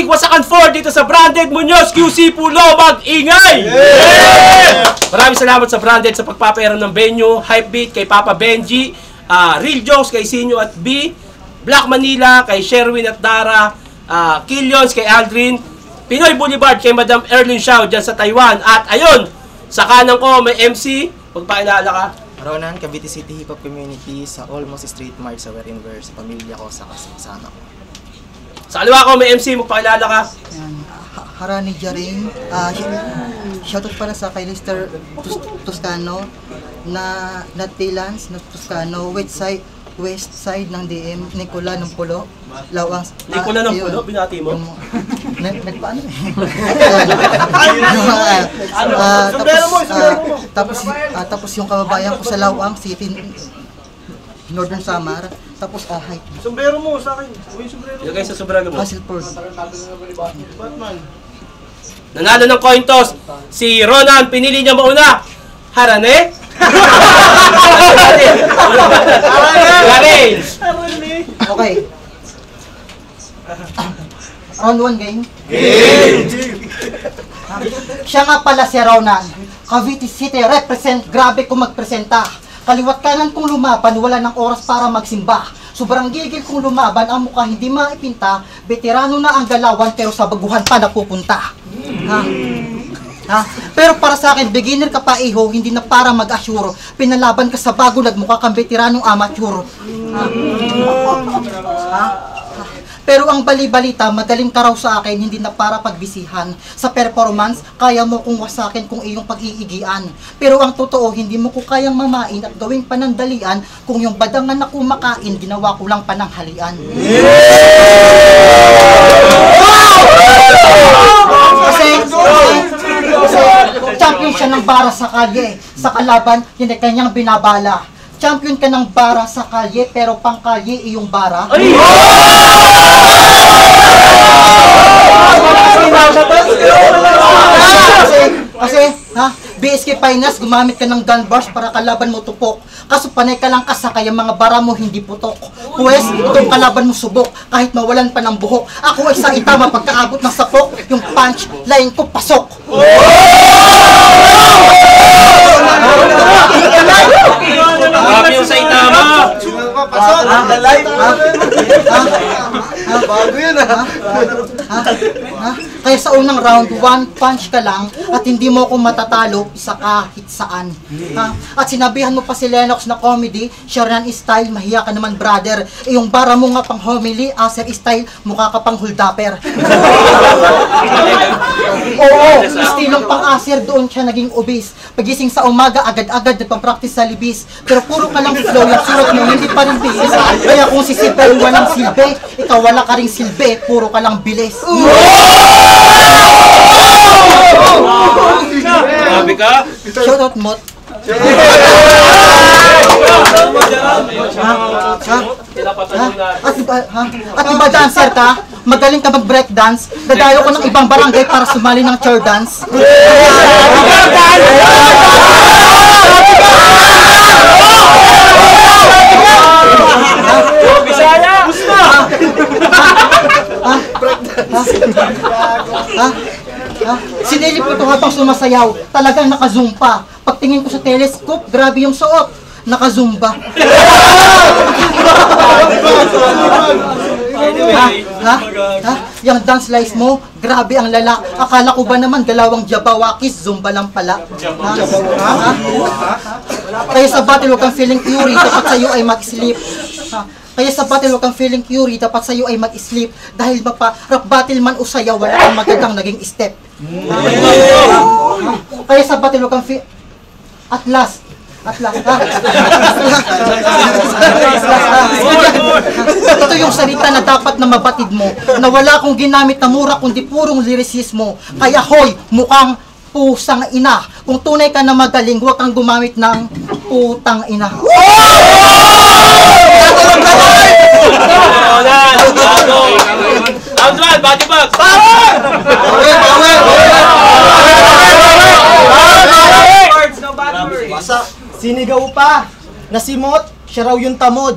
Wasakan 4 dito sa Branded Muñoz QC Pulo. Mag-ingay! Yeah! Maraming salamat sa Branded sa pagpapairam ng venue, Hypebeat kay Papa Benji, Real Jokes kay Sinyo at B, Black Manila kay Sherwin at Dara, Killions kay Aldrin, Pinoy Boulevard kay Madam Erlyn Xiao dyan sa Taiwan. At ayun, sa kanan ko may MC, magpakilala ka. Ronan, Cavite City Hip Hop Community sa Almost Street Mart sa Wherein Where, sa pamilya ko, sa kasama ko. Sa kaliwa ko may MC, magpakilala ka. Harani Jaring, shoutout para sa kay Lister Toscano na Tilans, na Toscano, west side ng DM, Nicola ng Pulo, Lawang. Nicola ng Pulo, binati mo? Nagpaano tapos yung kababayan ko sa Lawang City, Northern Samar. Tapos height. Sombrero mo sa akin. Uy, sombrero. Ilagay sa sombrero mo. Hasselford. Batman. Nanalo ng coin toss si Ronan, pinili niya mauna. Harane? Harane! Okay. Round 1 game. Siya nga pala si Ronan. Cavite City represent. Grabe kung magpresenta. Kaliwat kanan kong lumaban, wala ng oras para magsimba. Sobrang gigil kong lumaban, ang mukha hindi maipinta. Veterano na ang galawan, pero sa baguhan pa napupunta. Ha? Pero para sa akin, beginner ka pa iho, hindi na para mag-assure. Pinalaban ka sa bago, nagmukha kang veteranong amateur. Pero ang bali-balita, magaling ka raw sa akin, hindi na para pagbisihan. Sa performance, kaya mo kong wasakin kung iyong pag-iigian. Pero ang totoo, hindi mo ko kayang mamain at gawing panandalian. Kung yung badangan na kumakain, ginawa ko lang pananghalian. Kasi champion siya ng bara sa kalye. Sa kalaban, hindi kanyang binabala. Champion ka ng bara sa kalye, pero pang kalye iyong bara. Ay! Kasi, BSK Finance, gumamit ka ng gun bars para kalaban mo tupok. Kaso panay ka lang kasa, kaya mga bara mo hindi putok. Huwes, itong kalaban mo subok, kahit mawalan pa ng buhok. Ako ay sa itama pagkaabot ng sapok, yung punch, line ko pasok. Grabe yung sa itama! Pasok! Bago yun Kaya sa unang round, 1 punch ka lang at hindi mo ako matatalo sa kahit saan. At sinabihan mo pa si Lennox na comedy, Sharon style, mahiya ka naman brother. Yung bara mo nga pang homily, Acer style, mukha ka pang huldapper. Oo, istilong pang Acer, doon siya naging obese. Pagising sa umaga, agad-agad nagpa-practice sa libis. Pero puro ka lang flow, yung surat mo hindi pa rin bilis. Kaya kung si Sibel walang silbi, ikaw wala ka ring silbi, puro ka lang bilis. Grabe ka! Shoutout Mot. At diba dancer ka? Magaling ka mag-breakdance? Dadayo ko ng ibang barangay para sumali ng chair dance. Bisaya! Sinilip ko ito habang sumasayaw. Talagang naka-zoom pa. Pagtingin ko sa telescope, grabe yung suot. Naka-zumba. Yung dance lies mo, grabe ang lala. Akala ko ba naman dalawang Jabawakis, Zumba lang pala. Kaya sa battle, huwag kang feeling fury, dapat sa'yo ay mag-sleep. Kaya sa battle, huwag kang feeling fury, dapat sa'yo ay mag-sleep. Dahil ba pa, rap battle man o sayaw, wala kang magandang naging step. Kaya sa battle, huwag kang At last, ito yung salita na dapat na mabatid mo, na wala akong ginamit na mura kundi purong lyricismo. Kaya hoy, mukhang pusang ina. Kung tunay ka na magaling, huwag kang gumamit ng putang ina. Round 1, body bag! Sinigaw pa, nasimot, siya raw yung tamod.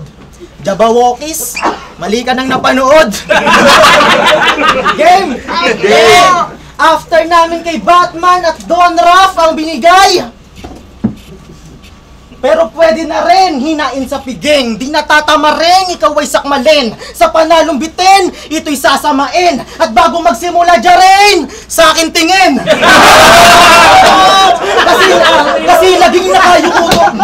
Jabawokis, Mali ka nang napanood. Game! After namin kay Batman at Don Raff ang binigay. Pero pwede na rin hinain sa piging. Di natatama rin, ikaw ay sakmalin. Sa panalong bitin, ito'y sasamain. At bago magsimula Jarain, sa akin tingin. kasi laging nakayukuto.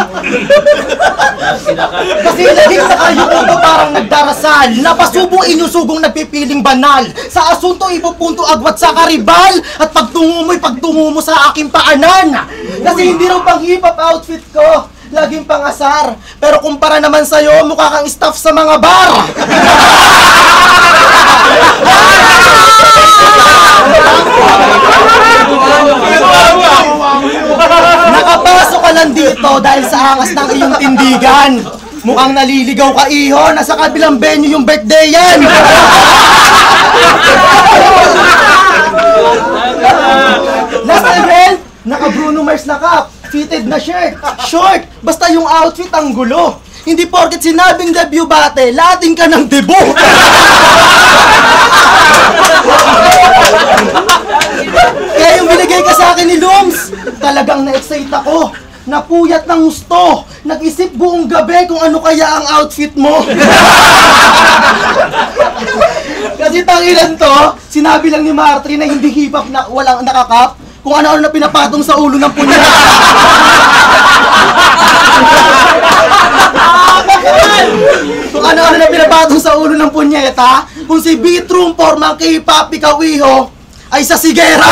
Kasi laging nakayukuto parang nagdarasal. Napasubuin yung sugong nagpipiling banal. Sa asunto ipupunto agwat sa karibal. At pagtungo mo sa aking paanan. Kasi hindi raw pang hip-hop outfit ko. Laging pangasar. Pero kumpara naman sa'yo, mukha kang staff sa mga bar. Nakapasok ka lang dito dahil sa angas ng iyong tindigan. Mukhang naliligaw ka, iho. Nasa kabilang venue yung birthday yan. Last event, naka Bruno Mars na cap. Fitted na shirt, short, basta yung outfit ang gulo. Hindi porket sinabing debut bate, lating ka ng debut. Kaya yung binigay ka sa akin ni Lums, talagang na-excite ako. Napuyat ng gusto, nag-isip buong gabi kung ano kaya ang outfit mo. Kasi tangilan to, sinabi lang ni Martri na hindi hip-hop na walang nakakap. Kung ano-ano na pinapatong sa ulo ng punya. Kung ano-ano na pinapatong sa ulo ng punyeta. Kung si Beatroom formang K-pop ikawiho ay sa sigera.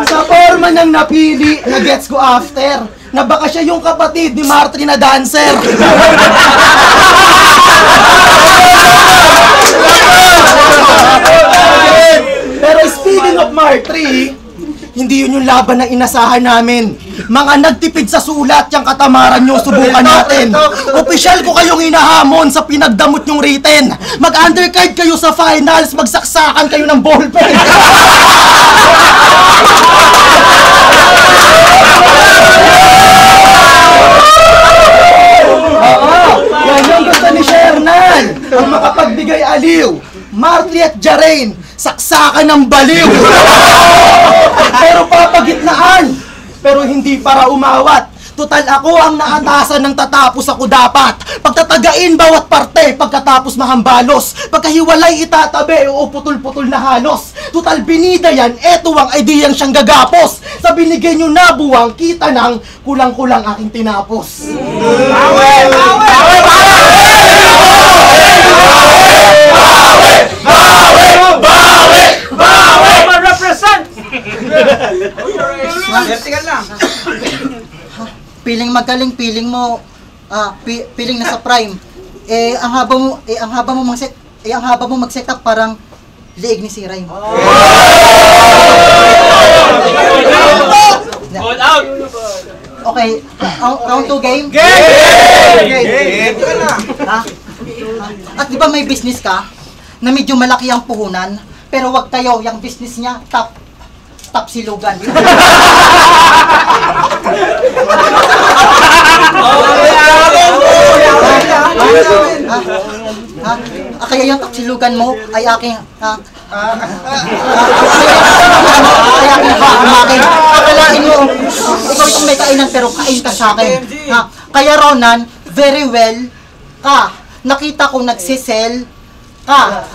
Sa forma niyang napili na gets ko after na baka siya yung kapatid ni Martri na dancer. Pero speaking of Martri, hindi yun yung laban na inasahan namin. Mga nagtipid sa sulat, yung katamaran nyo, subukan natin. Opisyal ko kayong hinahamon sa pinagdamot nyong written. Mag-undercard kayo sa finals, magsaksakan kayo ng ballpen. Yan yung gusto ni Shernan, ang makapagbigay aliw. Martri at Jarain, saksakan ng baliw. Pero papagitnaan, pero hindi para umawat. Tutal ako ang naatasan ng tatapos ako dapat. Pagtatagain bawat parte, pagkatapos mahambalos. Pagkahiwalay itatabi o putol-putol na halos. Tutal binida yan, eto ang ideyang siyang gagapos. Sa binigay nyo na buwang, kita ng kulang-kulang aking tinapos. Piling magaling, piling mo piling nasa prime. Ang haba mo mag-set up parang liig ni si Rhyme. All out! Okay, round 2 game? Game! At di ba may business ka na medyo malaki ang puhunan, pero wag kayo, yung business niya top silugan. Kaya yung taksilugan mo ay aking akalain mo ikaw itong may kainan pero kain ka sa akin. Kaya Ronan, very well nakita kong nagsisell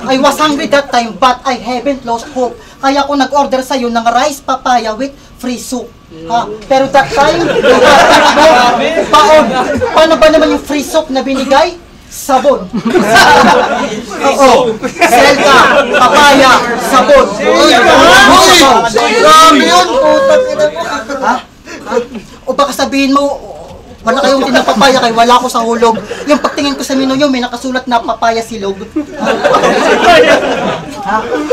I was hungry that time but I haven't lost hope. Kaya ako nag-order sa'yo ng rice papaya with free soup. Pero that time, paano ba naman yung free soup na binigay? Sabon. Oo. Sell ka, papaya, sabon. Grabe yun. O baka sabihin mo, wala kayong tinapapaya kay wala ko sa hulog. Yung pagtingin ko sa menu nyo, may nakasulat na papaya silog.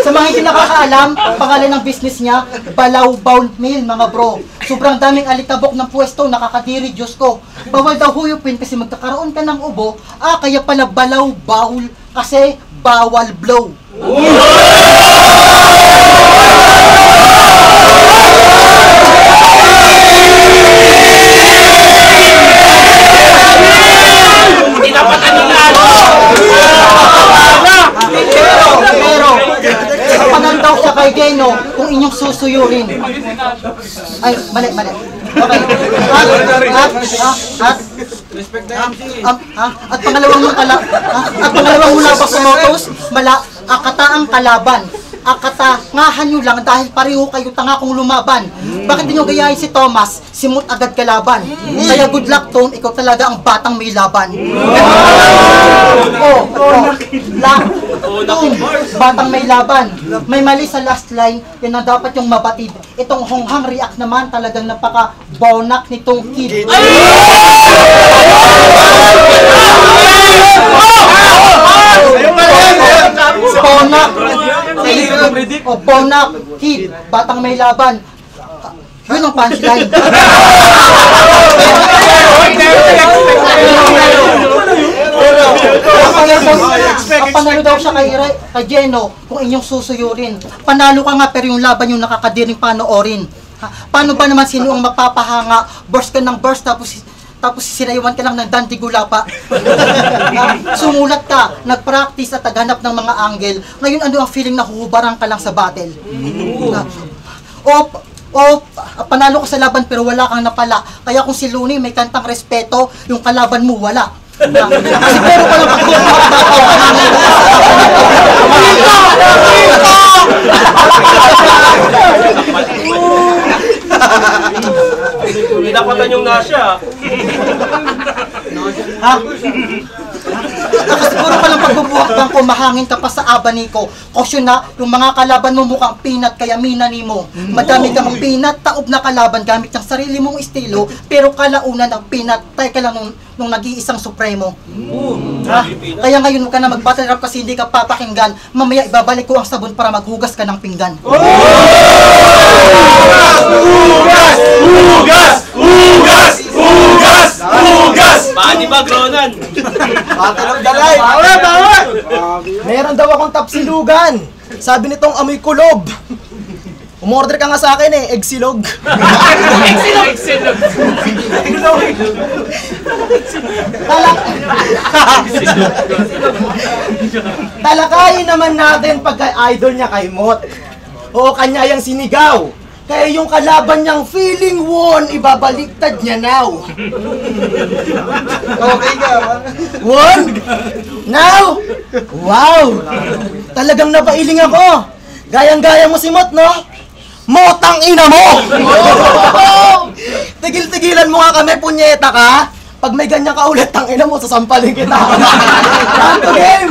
Sa mga hindi nakakaalam, pangalan ng business niya, Balaw Bowl Meal, mga bro. Sobrang daming alikabok ng pwesto, nakakadiri, Diyos ko. Bawal daw huyupin kasi magkakaroon ka ng ubo. Kaya pala Balaw Bowl kasi bawal blow. susuyurin. Ay, mali. Okay. At pangalawang mula pa kumotos, akataang kalaban. Akatangahan nyo lang dahil pareho kayo tanga kung lumaban. Bakit di nyo gayahin si Thomas? Simut agad kalaban. Kaya good luck, Tom, ikaw talaga ang batang may laban. Tom, batang may laban. May mali sa last line, yan na dapat yung mabatid. Itong honghang react naman talagang napaka-bonak nitong kid. Bonak, kid, batang may laban. Yun ang punchline. Panalo daw siya kay Jeno kung inyong susuyurin. Panalo ka nga pero yung laban yung nakakadiring panoorin. Paano ba naman sino ang magpapahanga? Burst ka ng burst tapos sinayuan ka lang ng dantigula pa. Sumulat ka, nag-practice at naghanap ng mga angle. Ngayon ano ang feeling na huhubaran ka lang sa battle? Panalo ka sa laban pero wala kang napala. Kaya kung si Looney may kantang respeto, yung kalaban mo wala. Kasi pero ka lang Pinapatan yung nasya. Ha? Siguro palang pagbubuhat kang kumahangin ka pa sa abani ko. Kosyon na, yung mga kalaban mo mukhang pinat kaya minani mo. Madami kang pinat, taob na kalaban gamit ng sarili mong estilo, pero kalaunan ng pinat, tayo ka lang nung nag-iisang supremo. Ha? Kaya ngayon ka na mag-battle rap kasi hindi ka papakinggan. Mamaya ibabalik ko ang sabon para maghugas ka ng pinggan. Paani ba, Gronan? Bawal! Meron daw akong tapsilugan. Sabi nitong amoy kulob. Umorder ka nga sa akin egg silog. Talakayin naman natin pagka-idol niya kay Mot. Oo, kanya yung sinigaw. Kaya yung kalaban niyang feeling won, ibabaliktad niya now. Okay ka. Won? Now? Wow! Talagang napailing ako. Gayang-gaya mo si Mot, no? Motang ina mo! Tigil-tigilan mo nga kami, punyeta ka. Pag may ganyan ka ulit, tang ina mo, sasampalin kita. Tanto game!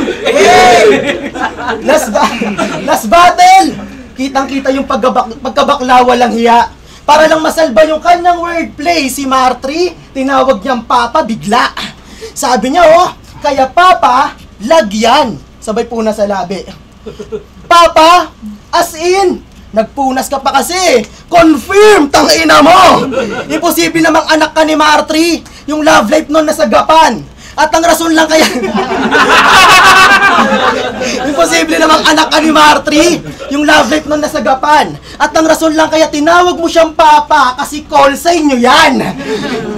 Last battle! Kitang-kita yung pagkabakla walang hiya. Para lang masalba yung kanyang wordplay, si Martri, tinawag niyang Papa bigla. Sabi niya, kaya Papa, lagyan. Sabay puna sa labi. Papa, as in, nagpunas ka pa kasi. Confirm, tangina mo. Imposible namang anak ka ni Martri. Yung love life nun nasa Gapan. At ang rason lang kaya... Imposible namang anak ka ni Martri. Yung love life nun nasa Gapan. At ang rason lang kaya tinawag mo siyang Papa kasi call sign nyo yan.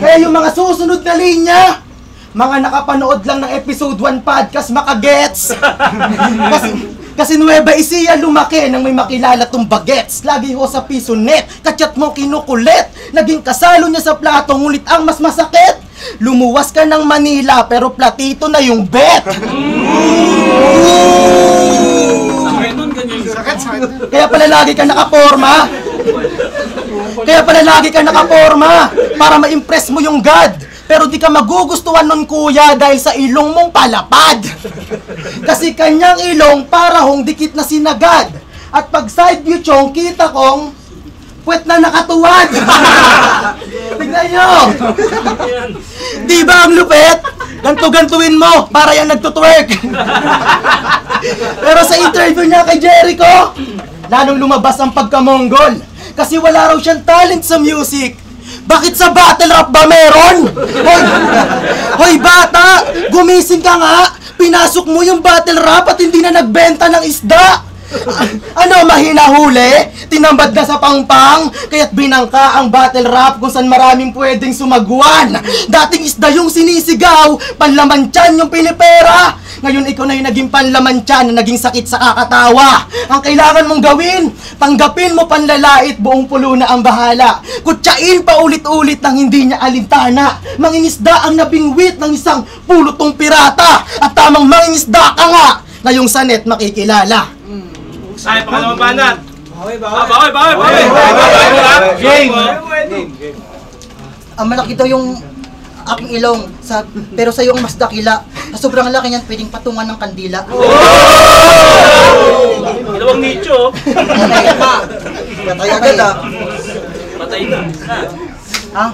Kaya yung mga susunod na linya, mga nakapanood lang ng episode 1 podcast makagets. Kasi Nueva Ecija lumaki nang may makilala tong bagets. Lagi ho sa piso net, kachat mo kinukulit. Naging kasalo niya sa plato, ngunit ang mas masakit, lumuwas ka ng Manila pero platito na yung bet. Kaya pala lagi ka nakaporma. Para ma-impress mo yung God. Pero di ka magugustuhan nun kuya dahil sa ilong mong palapad. Kasi kanyang ilong para hong dikit na sinagad. At pag side view chong, kita kong puwet na nakatuwad. Tignan nyo. Di ba ang lupet? Ganto-gantuin mo para yan nagtutwerk. Pero sa interview niya kay Jericho, lalong lumabas ang pagka-Mongol. Kasi wala raw siyang talent sa music. Bakit sa battle rap ba meron? Hoy bata, gumising ka nga. Pinasok mo yung battle rap at hindi na nagbenta ng isda. Ano, mahina huli? Tinambad na sa pangpang? Kaya't binangka ang battle rap kung saan maraming pwedeng sumagwan. Dating isda yung sinisigaw, panlaman tiyan yung pinipera. Ngayon ikaw na yung naging panlaman tiyan na naging sakit sa kakatawa. Ang kailangan mong gawin, tanggapin mo panlalait, buong pulo na ang bahala. Kutsain pa ulit-ulit ng hindi niya alintana. Mangingisda ang nabingwit ng isang pulutong pirata. At tamang mangingisda ka nga, ngayong sa net makikilala. Ay, pangalawang banat. Bawi. Game. Ang malaki daw yung aking ilong, pero sa'yo ang mas dakila. Sa sobrang laki niyan, pwedeng patungan ng kandila. Dalawang nicho. Patay agad Patay na. Ha?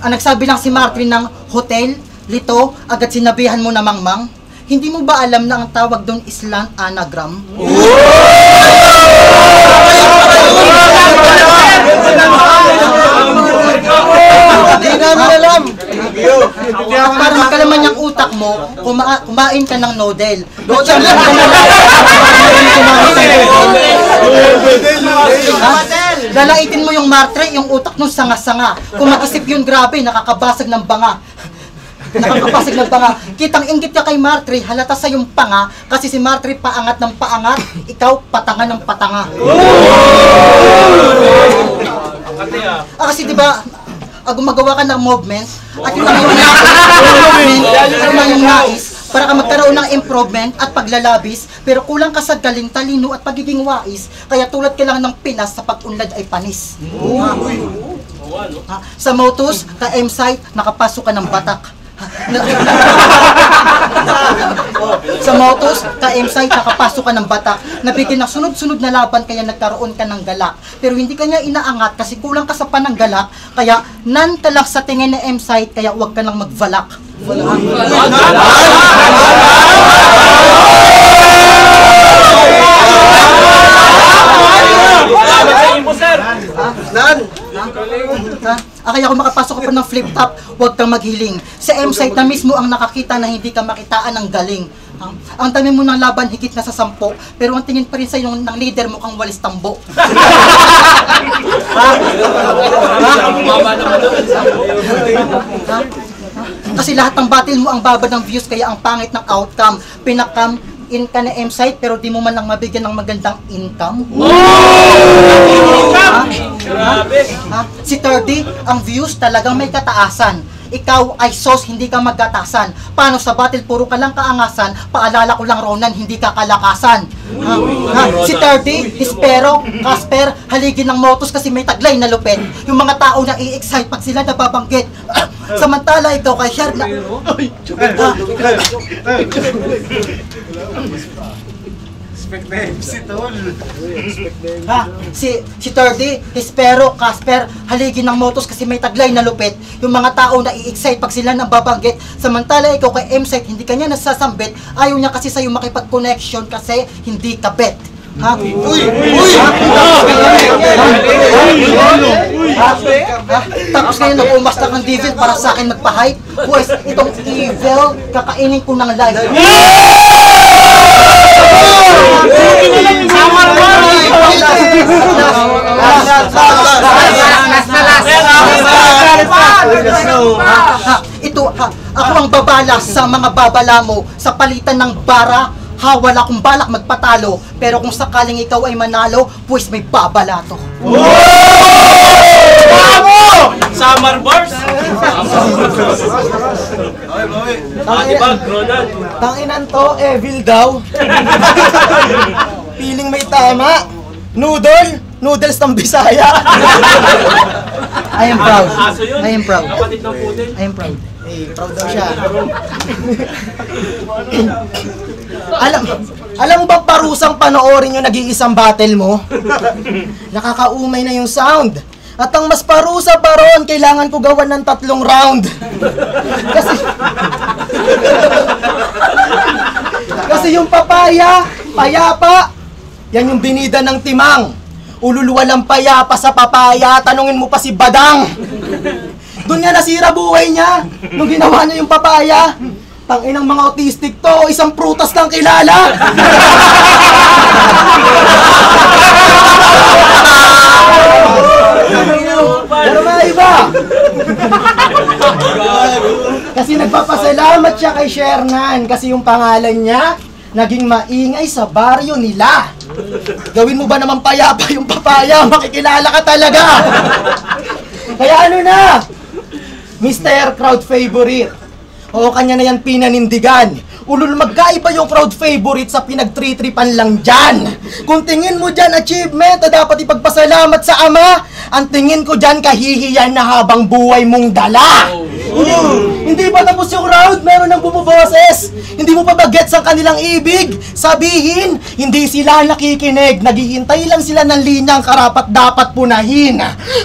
Ang nagsabi lang si Martin ng hotel, lito, agad sinabihan mo na mangmang. Hindi mo ba alam na ang tawag doon is land anagram? Hindi namin alam. At para magkalaman yung utak mo, kumain ka ng noodle. Lalaitin mo yung martre, yung utak nung sanga-sanga. Kung mag-isip yun, grabe, nakakabasag ng banga. Nakakapasig ng panga. Kitang inggit ka kay Martre, halata sa yung panga, kasi si Martre paangat ng paangat, ikaw patanga ng patanga. Kasi diba, gumagawa ka ng movement, at yun ang yung nais, para ka magkaroon ng improvement at paglalabis, pero kulang ka sa galing, talino at pagiging wais, kaya tulad ka lang ng Pinas sa pag-unlad ay panis. Sa Motus, ka M-site, nakapasok ka ng batak. Sa Motos, ka-M-site, nakapasok ka ng batak. Nabigyan ng sunod-sunod na laban, kaya nagkaroon ka ng galak. Pero hindi ka niya inaangat kasi kulang ka sa pananggalak. Kaya nan ka lang sa tingin na M-site, kaya huwag ka lang magvalak. Kaya kung makapasok ka pa ng flip top, huwag kang maghiling. Sa M-site na mismo ang nakakita na hindi ka makitaan ng galing. Ang dami mo ng laban higit na sa 10, pero ang tingin pa rin sa'yo ng leader mo kang walis tambo. Kasi lahat ng battle mo ang baba ng views, kaya ang pangit ng outcome. Pinakam in ka na M-site, pero di mo man lang mabigyan ng magandang income. Si 30, ang views talagang may kataasan. Ikaw ay sos, hindi ka magkatasan. Paano sa battle, puro ka lang kaangasan. Paalala ko lang, Ronan, hindi ka kalakasan. Si 30, Hispero, Casper, haligi ng Motos kasi may taglay na lupet. Yung mga tao na i-excite pag sila nababanggit. Samantala ikaw kay Sher na... Si 30, Hispero, Casper, haligi ng Motos kasi may taglay na lupit. Yung mga tao na i-excite pag sila nababanggit. Samantala ikaw kay M-site, hindi kanya nasasambit. Ayaw niya kasi sa'yo makipag-connection kasi hindi ka bet. Tapos ngayon nag-umastak ng devil para sa akin magpa-hype. Pues, itong evil, kakainin ko ng live. Ako ang babala sa mga babala mo sa palitan ng bara. Wala akong balak magpatalo, pero kung sakaling ikaw ay manalo, pues may babala to. Summer bars. Diba, Ronan? Tanginan to, evil daw. Piling may tama. Noodles ng Bisaya. I am proud. Aso yun. I am proud. Kapatid ng pudel. I am proud. Proud daw siya. Alam mo bang parusang panoorin yung nag-iisang battle mo? Nakakaumay na yung sound. At ang mas parusa pa ron, kailangan ko gawan ng 3 round. Kasi yung papaya, payapa, yan yung binida ng timang. Ululuwa lang payapa sa papaya, tanungin mo pa si Badang. Doon niya nasira buhay niya, nung ginawa niya yung papaya. Tanginang mga autistic to, isang prutas lang kilala. Pero mga iba. Kasi nagpapasalamat siya kay Shernan kasi yung pangalan niya naging maingay sa baryo nila. Gawin mo ba naman payapa yung papaya, makikilala ka talaga. Kaya ano na, Mr. Crowd Favorite. Oo, kanya na yan pinanindigan. Ulul, magkaiba yung crowd favorite sa pinagtritripan lang dyan. Kung tingin mo dyan achievement na dapat ipagpasalamat sa Ama, ang tingin ko dyan kahihiyan na habang buhay mong dala. Hindi ba tapos yung crowd? Meron ng bumuboses. Hindi mo pa ba gets ang kanilang ibig? Sabihin, hindi sila nakikinig. Naghihintay lang sila ng linyang karapat dapat punahin.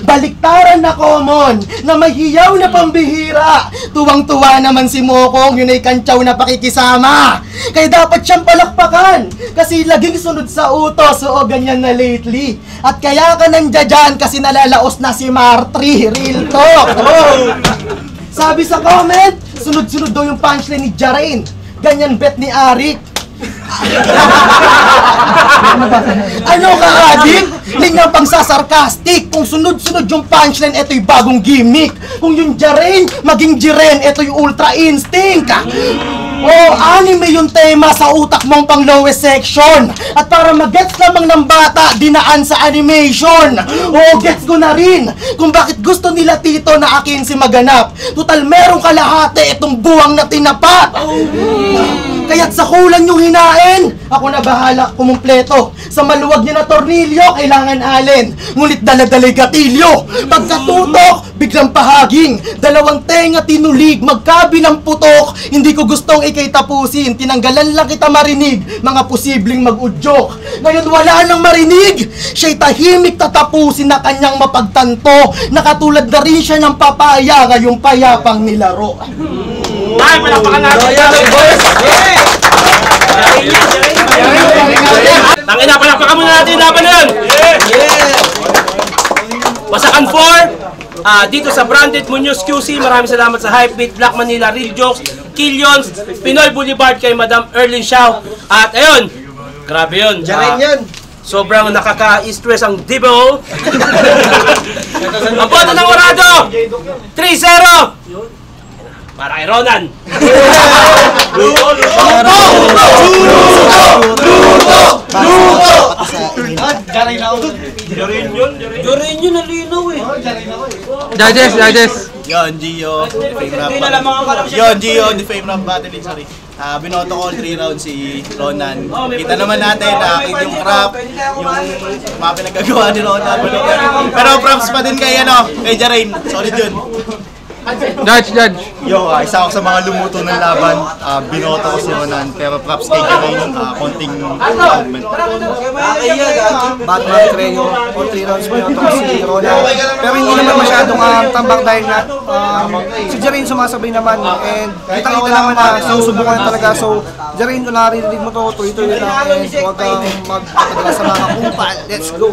Baliktaran na common, na mahiyaw na pambihira. Tuwang-tuwa naman si Mokong, yun ay kantsaw na pakikisama. Kaya dapat siyang palakpakan, kasi laging sunod sa utos, o ganyan na lately. At kaya ka nandiyan dyan, kasi nalalaos na si Martri. Real talk. Sabi sa comment, sunod-sunod daw yung punchline ni Jarain. Ganyan bet ni Arik. Ano ka, Adik? Linyang pang sasarkastic. Kung sunod-sunod yung punchline, ito'y bagong gimmick. Kung yung Jarain, maging Jiren, ito'y ultra instinct. Anime yung tema sa utak mong pang lowest section. At para mag-gets lamang ng bata, dinaan sa animation. Gets ko na rin kung bakit gusto nila Tito na akin si maganap. Total merong kalahati itong buwang na tinapat. Kaya't sa kulang yung hinain, ako na bahala kumumpleto. Sa maluwag niya na tornilyo, kailangan alin. Ngunit daladalay gatilyo. Pagkatutok, biglang pahaging. Dalawang tenga tinulig, magkabilang putok. Hindi ko gustong ikay tapusin, tinanggalan lang kita marinig. Mga posibleng mag-udyok. Ngayon wala nang marinig. Siya'y tahimik tatapusin na kanyang mapagtanto. Nakatulad na rin siya ng papaya ngayong payapang nilaro. Ay, palakpakan natin! Tangina, palakpakan muna natin laban na yun! Wasakan 4, dito sa Branded Munoz QC, maraming salamat sa Hypebeat, Black Manila, Real Jokes, Killions, Pinoy Boulevard kay Madam Erlyn Xiao. At ayun, grabe yun. Sobrang nakaka-stress ang Dibo. Ang boto ng Orado, 3-0! Para kay Ronan. Jarin yun, nalinaw eh. Judges. Yon, Gio, Defame Rap Battling, sorry. Binoto ko all 3 rounds si Ronan. Kita naman natin, yung crap, yung mga pinagagawa ni Ronan. Pero props pa din kay Jarain. Solid yun. Judge. Yo, isa ako sa mga lumuto ng laban. Binoto ko si Ronan, pero props kay Jarain, konting improvement. Batman Creo, all 3 rounds binoto ko si Ronan. Pero hindi naman masyadong tambak dahil nga si Jarain sumasabay naman. And kita-kita naman na susubukan na talaga. So, Jarain, kung nakarinig mo to, tuloy-tuloy lang. And huwag kang magpatagala sa mga kumpal. Let's go!